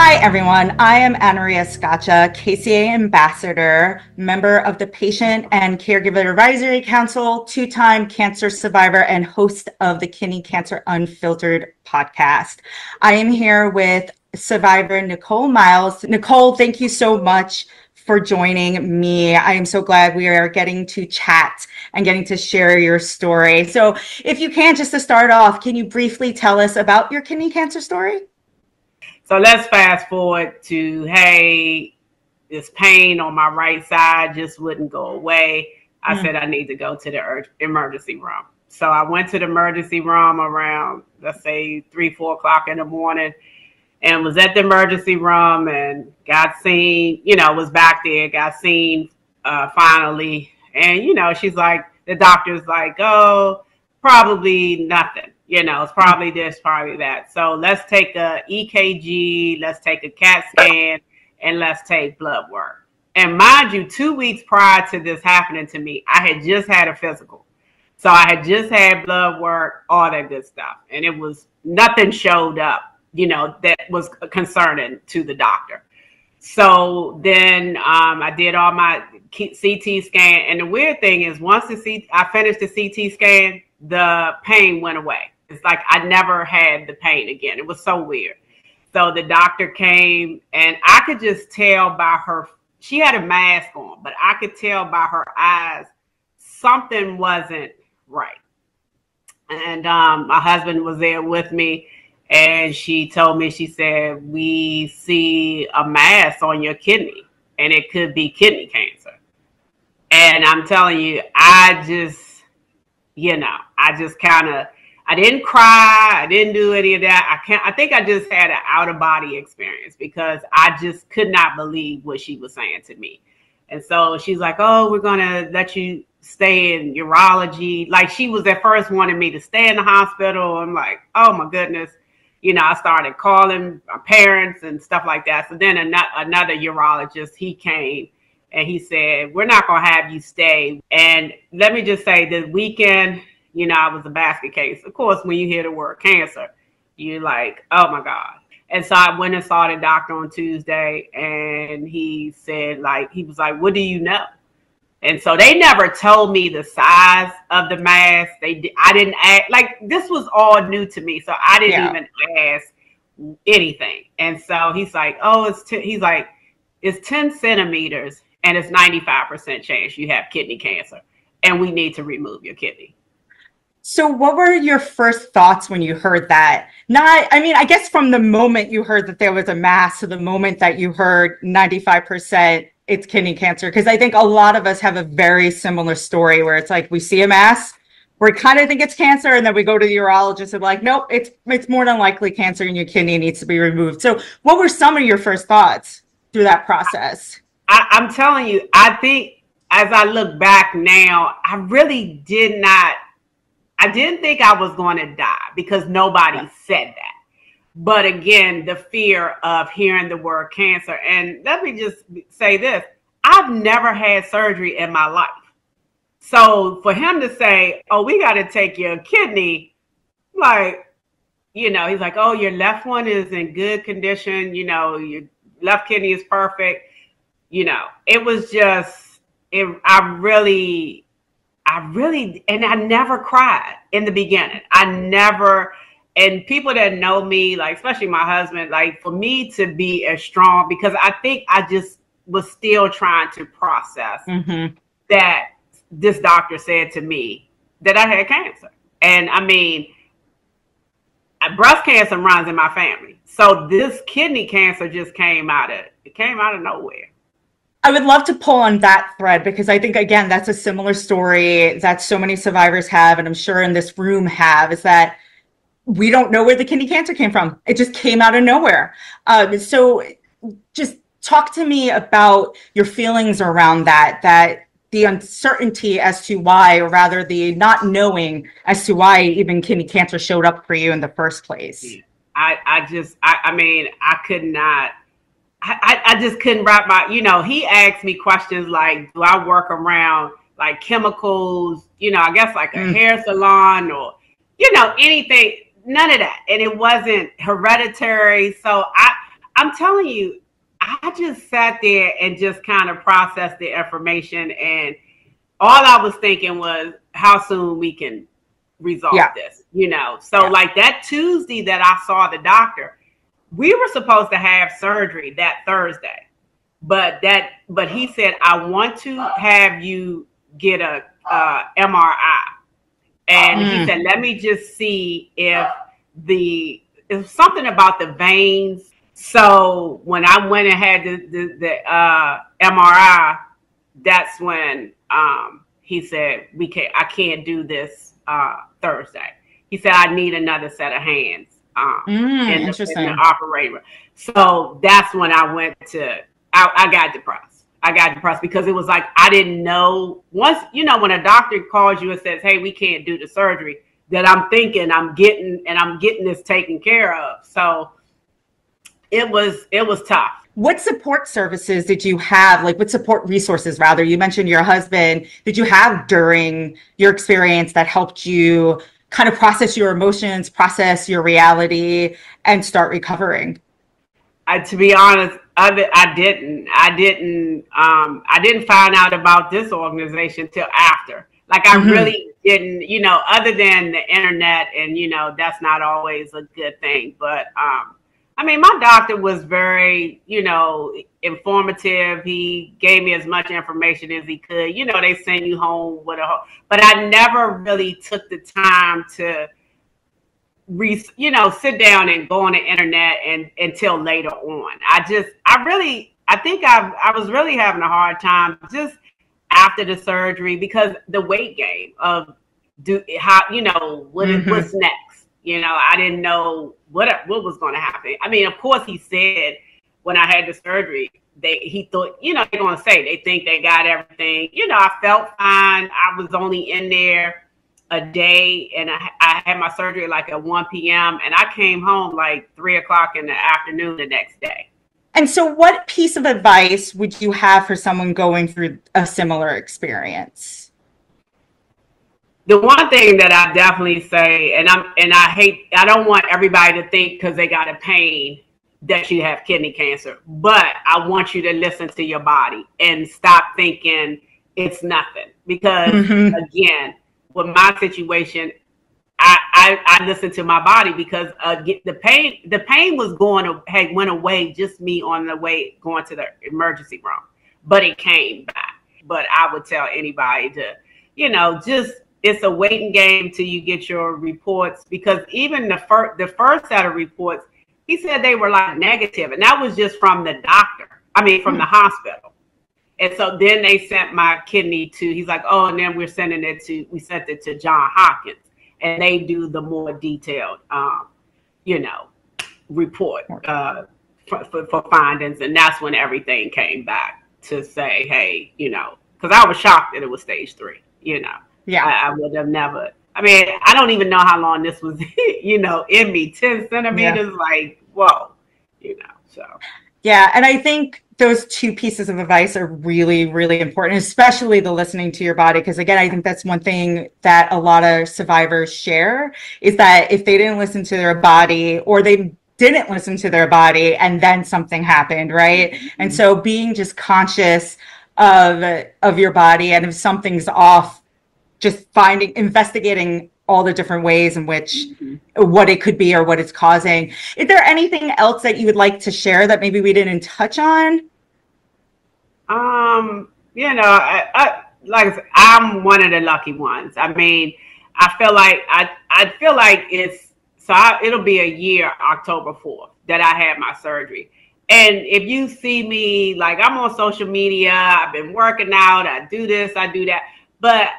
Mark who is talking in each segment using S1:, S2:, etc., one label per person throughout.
S1: Hi, everyone. I am Anna Maria Scaccia, KCA ambassador, member of the Patient and Caregiver Advisory Council, two-time cancer survivor, and host of the Kidney Cancer Unfiltered podcast. I am here with survivor Nicole Miles. Nicole, thank you so much for joining me. I am so glad we are getting to chat and getting to share your story. So if you can, just to start off, can you briefly tell us about your kidney cancer story?
S2: So let's fast forward to, hey, this pain on my right side just wouldn't go away. I said I need to go to the emergency room. So I went to the emergency room around, let's say, 3, 4 o'clock in the morning, and was at the emergency room and got seen, was back there, got seen finally. And, she's like, the doctor's like, oh, probably nothing. It's probably this, probably that. So let's take a EKG, let's take a CAT scan, and let's take blood work. And mind you, 2 weeks prior to this happening to me, I had just had a physical. So I had just had blood work, all that good stuff. And it was, nothing showed up, that was concerning to the doctor. So then I did all my CT scan. And the weird thing is once I finished the CT scan, the pain went away. It's like I never had the pain again. It was so weird. So the doctor came and I could just tell by her, she had a mask on, but I could tell by her eyes, something wasn't right. And my husband was there with me and she told me, she said, we see a mass on your kidney and it could be kidney cancer. And I'm telling you, I didn't cry. I didn't do any of that. I think I just had an out of body experience because I just could not believe what she was saying to me. And so she's like, oh, we're going to let you stay in urology. Like she was at first wanting me to stay in the hospital. I'm like, oh my goodness. I started calling my parents and stuff like that. So then another urologist, he came and he said, we're not going to have you stay. And let me just say the weekend, I was a basket case. Of course, when you hear the word cancer, you're like, oh my God. And so I went and saw the doctor on Tuesday and he said, he was like, what do you know? And so they never told me the size of the mass. I didn't ask, this was all new to me. So I didn't even ask anything. And so he's like, oh, it's 10 centimeters and it's 95% chance you have kidney cancer and we need to remove your kidney.
S1: So what were your first thoughts when you heard that? I guess from the moment you heard that there was a mass to the moment that you heard 95% it's kidney cancer, because I think a lot of us have a very similar story where it's like we see a mass, we kind of think it's cancer, and then we go to the urologist and like, nope, it's more than likely cancer and your kidney needs to be removed. So what were some of your first thoughts through that process?
S2: I'm telling you, I think as I look back now, I really didn't think I was going to die because nobody said that. But again, the fear of hearing the word cancer. And let me just say this. I've never had surgery in my life. So for him to say, oh, we got to take your kidney, he's like, oh, your left one is in good condition. Your left kidney is perfect. It was just, I really, and I never cried in the beginning. And people that know me, especially my husband, for me to be as strong, because I think I just was still trying to process that this doctor said to me that I had cancer. And breast cancer runs in my family. So this kidney cancer just came out of nowhere.
S1: I would love to pull on that thread because I think, again, that's a similar story that so many survivors have, and I'm sure in this room have, is that we don't know where the kidney cancer came from. It just came out of nowhere. So just talk to me about your feelings around that the uncertainty as to why, or rather the not knowing as to why even kidney cancer showed up for you in the first place.
S2: I could not. I just couldn't wrap he asked me questions like, do I work around chemicals, I guess a hair salon or, anything, none of that. And it wasn't hereditary. So I'm telling you, I just sat there and just kind of processed the information, and all I was thinking was how soon we can resolve this, So like that Tuesday that I saw the doctor, we were supposed to have surgery that Thursday, but he said, I want to have you get a MRI. And he said, let me just see if something about the veins. So when I went and had the MRI, that's when he said, I can't do this Thursday. He said, I need another set of hands in the operating room. So that's when I went to, I got depressed. I got depressed because it was like, I didn't know once, when a doctor calls you and says, hey, we can't do the surgery, that I'm thinking I'm getting this taken care of. So it was tough.
S1: What support services did you have? Like what support resources rather? You mentioned your husband. Did you have during your experience that helped you kind of process your emotions, process your reality, and start recovering?
S2: To be honest, I didn't find out about this organization till after. Like I really didn't, other than the internet, and that's not always a good thing. But I mean, my doctor was very, informative. He gave me as much information as he could. They send you home with but I never really took the time to sit down and go on the internet and until later on. I think I was really having a hard time just after the surgery because the weight gain of what's next. I didn't know what was going to happen. I mean, of course, he said when I had the surgery, he thought, they're going to say they think they got everything. I felt fine. I was only in there a day, and I had my surgery like at 1 p.m. and I came home like 3 o'clock in the afternoon the next day.
S1: And so what piece of advice would you have for someone going through a similar experience?
S2: The one thing that I definitely say, and I don't want everybody to think because they got a pain that you have kidney cancer, but I want you to listen to your body and stop thinking it's nothing. Because again, with my situation, I listened to my body because the pain went away, just me on the way going to the emergency room, but it came back. But I would tell anybody to, just, it's a waiting game till you get your reports, because even the first set of reports, he said they were like negative, and that was just from the doctor. I mean, from the hospital. And so then they sent my kidney he's like, oh, and then we sent it to John Hopkins, and they do the more detailed, report for findings. And that's when everything came back to say, hey, because I was shocked that it was stage 3, Yeah. I would have never, I mean, I don't even know how long this was, in me, 10 centimeters, like, whoa, so.
S1: Yeah. And I think those two pieces of advice are really, really important, especially the listening to your body. Because again, I think that's one thing that a lot of survivors share, is that if they didn't listen to their body, or they didn't listen to their body and then something happened, right? And so being just conscious of your body, and if something's off, just investigating all the different ways in which what it could be or what it's causing. Is there anything else that you would like to share that maybe we didn't touch on?
S2: I like I said, I'm one of the lucky ones. I mean, I feel like it'll be a year, October 4th, that I had my surgery. And if you see me, like, I'm on social media, I've been working out, I do this, I do that. But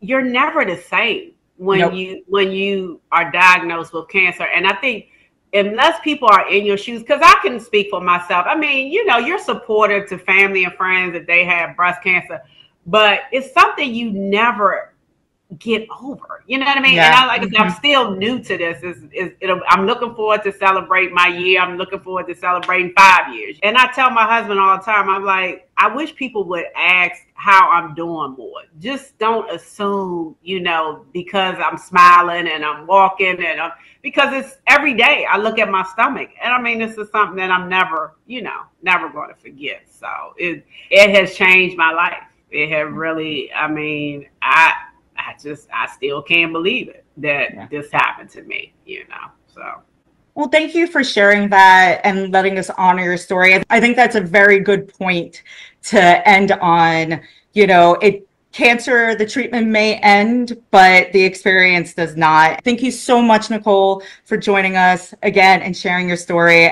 S2: you're never the same when you are diagnosed with cancer. And I think unless people are in your shoes, because I can speak for myself. I mean, you're supportive to family and friends if they have breast cancer, but it's something you never get over. You know what I mean?
S1: Yeah.
S2: And like I said, I'm still new to this. I'm looking forward to celebrate my year. I'm looking forward to celebrating 5 years. And I tell my husband all the time, I'm like, I wish people would ask how I'm doing more. Just don't assume, because I'm smiling and I'm walking because it's every day I look at my stomach. And I mean, this is something that I'm never going to forget. So it has changed my life. It had really, I mean, I still can't believe it that this happened to me, so.
S1: Well, thank you for sharing that and letting us honor your story. I think that's a very good point to end on. Cancer, the treatment may end, but the experience does not. Thank you so much, Nicole, for joining us again and sharing your story.